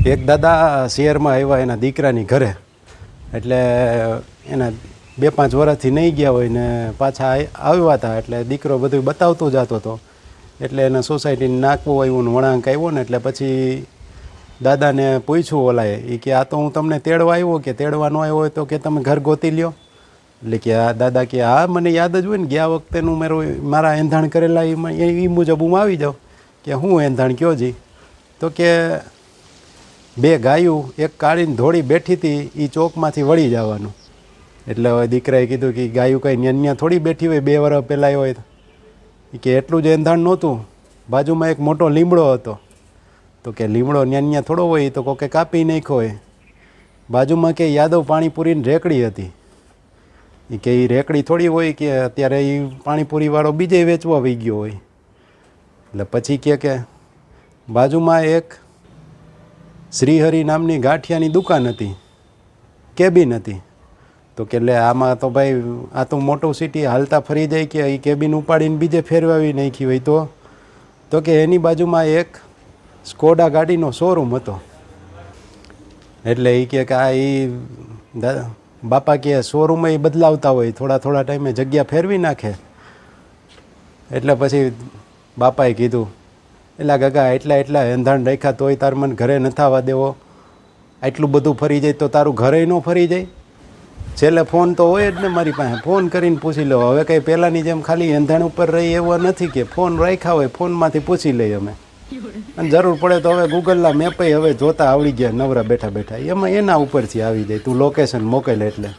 એક દાદા શહેરમાં આવ્યા એના દીકરાની ઘરે, એટલે એના 2-5 વર્ષથી નહીં ગયા હોય ને પાછા આવ્યા હતા. એટલે દીકરો બધું બતાવતો જતો હતો. એટલે એને સોસાયટીને નાખવું આવ્યું ને વળાંક આવ્યો ને એટલે પછી દાદાને પૂછ્યું ઓલાએ, એ કે આ તો હું તમને તેડવા આવ્યો, કે તેડવા ન આવ્યો હોય તો કે તમે ઘર ગોતી લ્યો. એટલે કે આ દાદા કે હા મને યાદ જ હોય ને, ગયા વખતેનું મારા એંધાણ કરેલા એ મુજબ હું આવી જાઉં. કે હું એંધાણ કયો જી? તો કે 2 ગાયું એક કાળીને ધોળી બેઠી હતી, એ ચોકમાંથી વળી જવાનું. એટલે હવે દીકરાએ કીધું કે ગાયું કંઈ ન્યા થોડી બેઠી હોય 2 વર્ષ પહેલાં હોય. કે એટલું જ એંધાણ નહોતું, બાજુમાં એક મોટો લીમડો હતો. તો કે લીમડો ન્યા થોડો હોય, તો કોકે કાપી નાખ્યો હોય. બાજુમાં કે યાદવ પાણીપુરીની રેકડી હતી. એ કે એ રેકડી થોડી હોય કે અત્યારે એ પાણીપુરીવાળો બીજે વેચવા વહી ગયો હોય. એટલે પછી કે બાજુમાં એક શ્રીહરિ નામની ગાંઠિયાની દુકાન હતી, કેબિન હતી. તો કે લે આમાં તો ભાઈ આ તો મોટું સિટી હાલતા ફરી જાય, કે એ કેબિન ઉપાડીને બીજે ફેરવાવી નાખી હોય. તો કે એની બાજુમાં એક સ્કોડા ગાડીનો શોરૂમ હતો. એટલે એ કે આ એ બાપા કે શોરૂમ એ બદલાવતા હોય, થોડા ટાઈમે જગ્યા ફેરવી નાખે. એટલે પછી બાપાએ કીધું, એલા ગગા એટલા એંધાણ રાખ્યા તોય તાર મને ઘરે નથી આવવા દેવો? આટલું બધું ફરી જાય તો તારું ઘરે ન ફરી જાય? છેલ્લે ફોન તો હોય જ ને મારી પાસે, ફોન કરીને પૂછી લો. હવે કંઈ પહેલાંની જેમ ખાલી એંધાણ ઉપર રહી એવો નથી, કે ફોન રાખ્યા હોય ફોનમાંથી પૂછી લઈએ અમે. અને જરૂર પડે તો હવે ગૂગલના મેપે હવે જોતા આવડી ગયા નવરા બેઠા બેઠા, એમાં એના ઉપરથી આવી જાય, તું લોકેશન મોકલે એટલે.